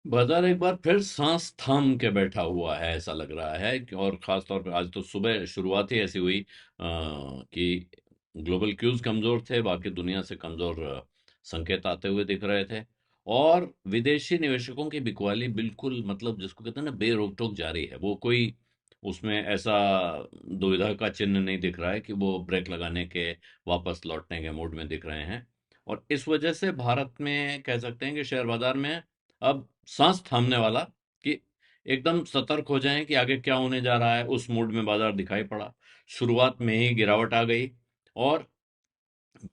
बाजार एक बार फिर सांस थाम के बैठा हुआ है ऐसा लग रहा है और खास तौर पे आज तो सुबह शुरुआत ही ऐसी हुई कि ग्लोबल क्यूज कमजोर थे, बाकी दुनिया से कमजोर संकेत आते हुए दिख रहे थे। और विदेशी निवेशकों की बिकवाली बिल्कुल, मतलब जिसको कहते हैं ना, बेरोक टोक जारी है। वो कोई उसमें ऐसा दुविधा का चिन्ह नहीं दिख रहा है कि वो ब्रेक लगाने के, वापस लौटने के मूड में दिख रहे हैं। और इस वजह से भारत में कह सकते हैं कि शेयर बाजार में अब सांस थामने वाला, कि एकदम सतर्क हो जाएं कि आगे क्या होने जा रहा है, उस मूड में बाजार दिखाई पड़ा। शुरुआत में ही गिरावट आ गई और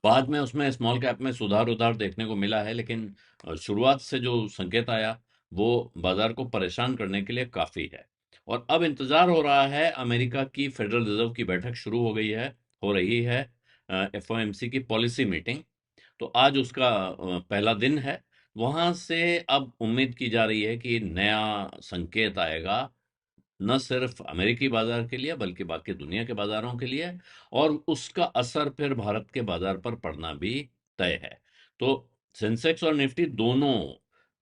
बाद में उसमें स्मॉल कैप में सुधार उधार देखने को मिला है, लेकिन शुरुआत से जो संकेत आया वो बाजार को परेशान करने के लिए काफी है। और अब इंतजार हो रहा है, अमेरिका की फेडरल रिजर्व की बैठक शुरू हो रही है, एफओएमसी की पॉलिसी मीटिंग। तो आज उसका पहला दिन है। वहां से अब उम्मीद की जा रही है कि नया संकेत आएगा, न सिर्फ अमेरिकी बाजार के लिए बल्कि बाकी दुनिया के बाजारों के लिए। और उसका असर फिर भारत के बाजार पर पड़ना भी तय है। तो सेंसेक्स और निफ्टी दोनों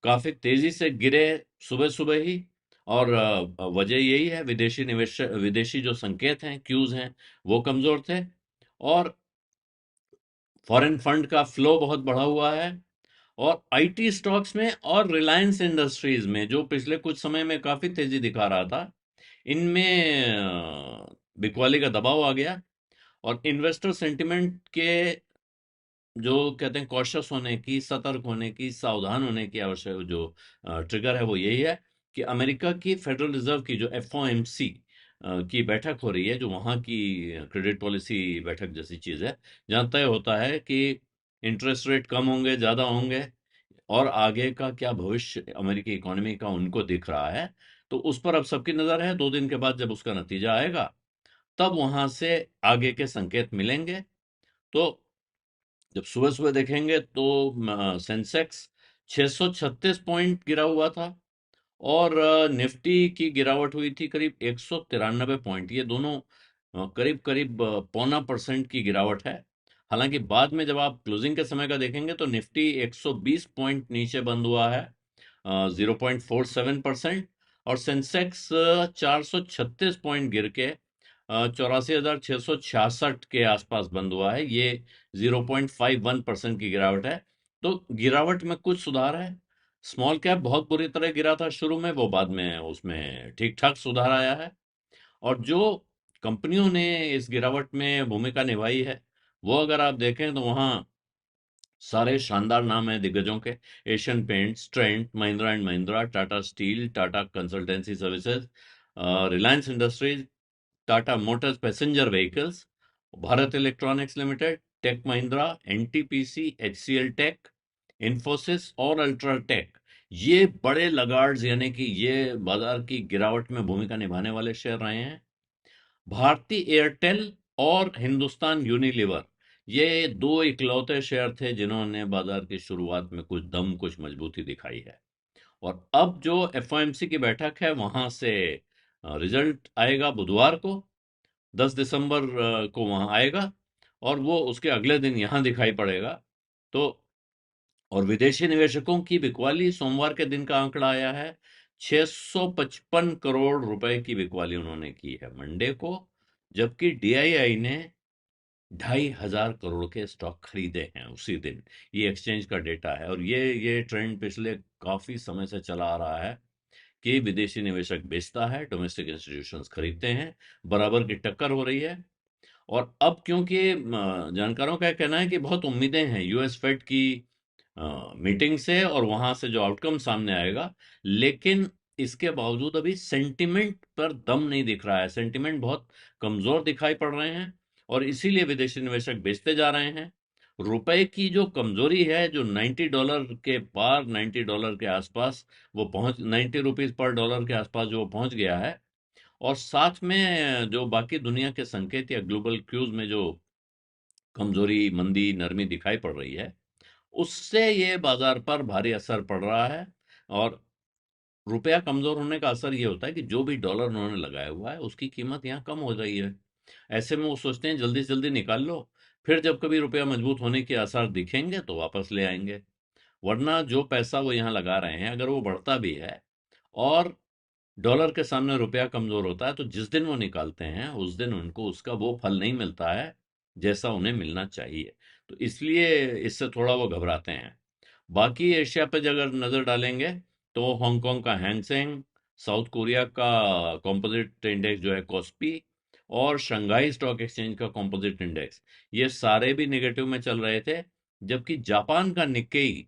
काफी तेजी से गिरे सुबह सुबह ही। और वजह यही है, विदेशी जो संकेत हैं, क्यूज हैं, वो कमजोर थे। और फॉरेन फंड का फ्लो बहुत बढ़ा हुआ है। और आईटी स्टॉक्स में और रिलायंस इंडस्ट्रीज में, जो पिछले कुछ समय में काफी तेजी दिखा रहा था, इनमें बिकवाली का दबाव आ गया। और इन्वेस्टर सेंटिमेंट के, जो कहते हैं, कॉशियस होने की, सतर्क होने की, सावधान होने की आवश्यक जो ट्रिगर है वो यही है कि अमेरिका की फेडरल रिजर्व की जो एफओएमसी की बैठक हो रही है, जो वहाँ की क्रेडिट पॉलिसी बैठक जैसी चीज है, जहाँ तय होता है कि इंटरेस्ट रेट कम होंगे, ज्यादा होंगे, और आगे का क्या भविष्य अमेरिकी इकोनॉमी का उनको दिख रहा है। तो उस पर अब सबकी नजर है। 2 दिन के बाद जब उसका नतीजा आएगा, तब वहां से आगे के संकेत मिलेंगे। तो जब सुबह सुबह देखेंगे तो सेंसेक्स 636 पॉइंट गिरा हुआ था। और निफ्टी की गिरावट हुई थी करीब 193 पॉइंट। ये दोनों करीब करीब 0.25% की गिरावट है। हालांकि बाद में जब आप क्लोजिंग के समय का देखेंगे तो निफ्टी 120 पॉइंट नीचे बंद हुआ है, 0.47%। और सेंसेक्स 436 पॉइंट गिर के 84,666 के आसपास बंद हुआ है। ये 0.51% की गिरावट है। तो गिरावट में कुछ सुधार है। स्मॉल कैप बहुत बुरी तरह गिरा था शुरू में, वो बाद में उसमें ठीक ठाक सुधार आया है। और जो कंपनियों ने इस गिरावट में भूमिका निभाई है, वो अगर आप देखें तो वहाँ सारे शानदार नाम हैं दिग्गजों के। Asian Paints, Trent, Mahindra and Mahindra, Tata Steel, Tata Consultancy Services, Reliance Industries, Tata Motors Passenger Vehicles, Bharat Electronics Limited, Tech Mahindra, NTPC, HCL Tech, Infosys और अल्ट्राटेक। ये बड़े लगार्ड्स, यानी कि ये बाजार की गिरावट में भूमिका निभाने वाले शेयर रहे हैं। भारती एयरटेल और हिंदुस्तान यूनिलीवर, ये दो इकलौते शेयर थे जिन्होंने बाजार की शुरुआत में कुछ दम, कुछ मजबूती दिखाई है। और अब जो एफओएमसी की बैठक है, वहां से रिजल्ट आएगा बुधवार को, 10 दिसंबर को वहां आएगा। और वो उसके अगले दिन यहां दिखाई पड़ेगा। तो और विदेशी निवेशकों की बिकवाली सोमवार के दिन का आंकड़ा आया है, 655 करोड़ रुपए की बिकवाली उन्होंने की है मंडे को। जबकि डीआईआई ने 2,500 करोड़ के स्टॉक खरीदे हैं उसी दिन। ये एक्सचेंज का डेटा है। और ये ट्रेंड पिछले काफी समय से चला आ रहा है कि विदेशी निवेशक बेचता है, डोमेस्टिक इंस्टीट्यूशंस खरीदते हैं, बराबर की टक्कर हो रही है। और अब क्योंकि जानकारों का कहना है कि बहुत उम्मीदें हैं यूएस फेड की मीटिंग से और वहां से जो आउटकम सामने आएगा, लेकिन इसके बावजूद अभी सेंटिमेंट पर दम नहीं दिख रहा है। सेंटिमेंट बहुत कमजोर दिखाई पड़ रहे हैं और इसीलिए विदेशी निवेशक बेचते जा रहे हैं। रुपए की जो कमजोरी है, जो $90 के पार, $90 के आसपास वो पहुंच, ₹90 पर डॉलर के आसपास जो वो पहुंच गया है। और साथ में जो बाकी दुनिया के संकेत या ग्लोबल क्यूज में जो कमजोरी, मंदी, नरमी दिखाई पड़ रही है, उससे ये बाजार पर भारी असर पड़ रहा है। और रुपया कमजोर होने का असर ये होता है कि जो भी डॉलर उन्होंने लगाया हुआ है उसकी कीमत यहाँ कम हो रही है। ऐसे में वो सोचते हैं जल्दी से जल्दी निकाल लो, फिर जब कभी रुपया मजबूत होने के आसार दिखेंगे तो वापस ले आएंगे। वरना जो पैसा वो यहाँ लगा रहे हैं, अगर वो बढ़ता भी है और डॉलर के सामने रुपया कमजोर होता है, तो जिस दिन वो निकालते हैं उस दिन उनको उसका वो फल नहीं मिलता है जैसा उन्हें मिलना चाहिए। तो इसलिए इससे थोड़ा वो घबराते हैं। बाकी एशिया पे अगर नजर डालेंगे तो हांगकांग का हैंगसेंग, साउथ कोरिया का कॉम्पोजिट इंडेक्स जो है कॉस्पी, और शंघाई स्टॉक एक्सचेंज का कॉम्पोजिट इंडेक्स, ये सारे भी नेगेटिव में चल रहे थे। जबकि जापान का निक्केई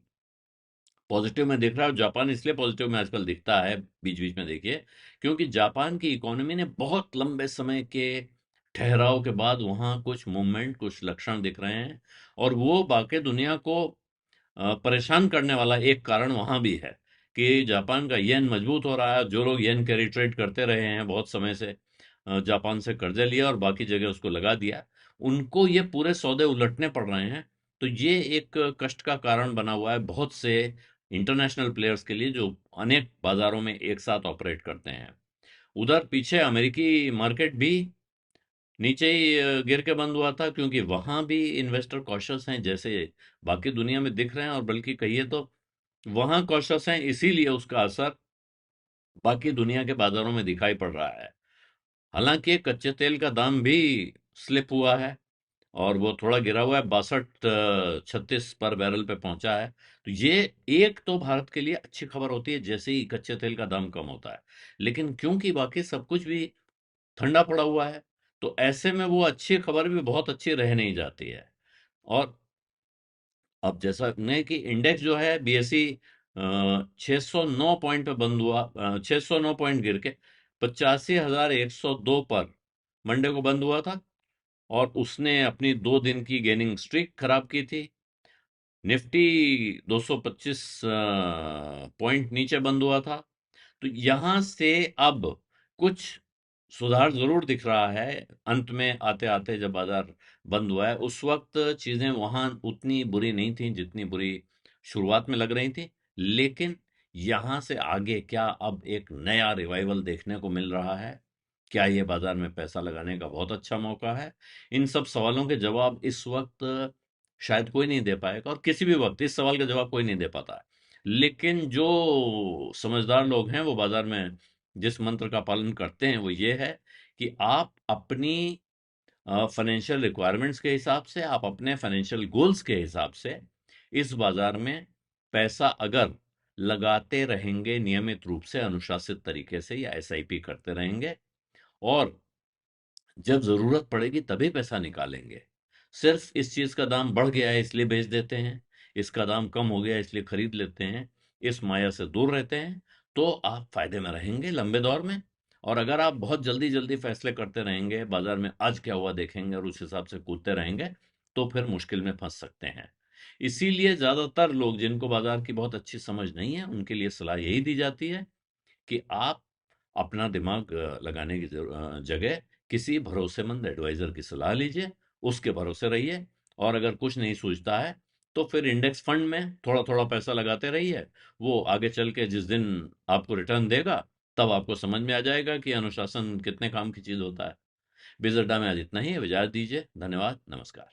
पॉजिटिव में दिख रहा है। और जापान इसलिए पॉजिटिव में आजकल दिखता है, बीच बीच में देखिए, क्योंकि जापान की इकोनॉमी ने बहुत लंबे समय के ठहराव के बाद वहां कुछ मूवमेंट, कुछ लक्षण दिख रहे हैं। और वो बाकी दुनिया को परेशान करने वाला एक कारण वहां भी है कि जापान का येन मजबूत हो रहा है। जो लोग येन कैरी ट्रेड करते रहे हैं बहुत समय से, जापान से कर्जे लिया और बाकी जगह उसको लगा दिया, उनको ये पूरे सौदे उलटने पड़ रहे हैं। तो ये एक कष्ट का कारण बना हुआ है बहुत से इंटरनेशनल प्लेयर्स के लिए, जो अनेक बाजारों में एक साथ ऑपरेट करते हैं। उधर पीछे अमेरिकी मार्केट भी नीचे ही गिर के बंद हुआ था, क्योंकि वहां भी इन्वेस्टर कॉशियस हैं जैसे बाकी दुनिया में दिख रहे हैं, और बल्कि कहिए तो वहां कॉशियस हैं, इसीलिए उसका असर बाकी दुनिया के बाजारों में दिखाई पड़ रहा है। हालांकि कच्चे तेल का दाम भी स्लिप हुआ है और वो थोड़ा गिरा हुआ है, 62-36 पर बैरल पे पहुंचा है। तो ये एक तो भारत के लिए अच्छी खबर होती है जैसे ही कच्चे तेल का दाम कम होता है। लेकिन क्योंकि बाकी सब कुछ भी ठंडा पड़ा हुआ है, तो ऐसे में वो अच्छी खबर भी बहुत अच्छी रह नहीं जाती है। और अब जैसा ने कि इंडेक्स जो है बीएसई 609 पॉइंट पे बंद हुआ, 609 पॉइंट गिर के 85,102 पर मंडे को बंद हुआ था। और उसने अपनी 2 दिन की गेनिंग स्ट्रीक खराब की थी। निफ्टी 225 पॉइंट नीचे बंद हुआ था। तो यहां से अब कुछ सुधार जरूर दिख रहा है। अंत में आते आते जब बाजार बंद हुआ है, उस वक्त चीजें वहां उतनी बुरी नहीं थी जितनी बुरी शुरुआत में लग रही थी। लेकिन यहां से आगे क्या अब एक नया रिवाइवल देखने को मिल रहा है? क्या ये बाजार में पैसा लगाने का बहुत अच्छा मौका है? इन सब सवालों के जवाब इस वक्त शायद कोई नहीं दे पाएगा, और किसी भी वक्त इस सवाल का जवाब कोई नहीं दे पाता है। लेकिन जो समझदार लोग हैं वो बाजार में जिस मंत्र का पालन करते हैं वो ये है कि आप अपनी फाइनेंशियल रिक्वायरमेंट्स के हिसाब से, आप अपने फाइनेंशियल गोल्स के हिसाब से इस बाजार में पैसा अगर लगाते रहेंगे नियमित रूप से, अनुशासित तरीके से, या एसआईपी करते रहेंगे, और जब जरूरत पड़ेगी तभी पैसा निकालेंगे, सिर्फ इस चीज का दाम बढ़ गया है इसलिए बेच देते हैं, इसका दाम कम हो गया इसलिए खरीद लेते हैं, इस माया से दूर रहते हैं, तो आप फायदे में रहेंगे लंबे दौर में। और अगर आप बहुत जल्दी जल्दी फैसले करते रहेंगे, बाजार में आज क्या हुआ देखेंगे और उस हिसाब से कूदते रहेंगे, तो फिर मुश्किल में फंस सकते हैं। इसीलिए ज्यादातर लोग जिनको बाजार की बहुत अच्छी समझ नहीं है, उनके लिए सलाह यही दी जाती है कि आप अपना दिमाग लगाने की जगह किसी भरोसेमंद एडवाइजर की सलाह लीजिए, उसके भरोसे रहिए। और अगर कुछ नहीं सूझता है तो फिर इंडेक्स फंड में थोड़ा थोड़ा पैसा लगाते रहिए। वो आगे चल के जिस दिन आपको रिटर्न देगा, तब आपको समझ में आ जाएगा कि अनुशासन कितने काम की चीज होता है। बिजनेस में आज इतना ही है, इजाजत दीजिए। धन्यवाद, नमस्कार।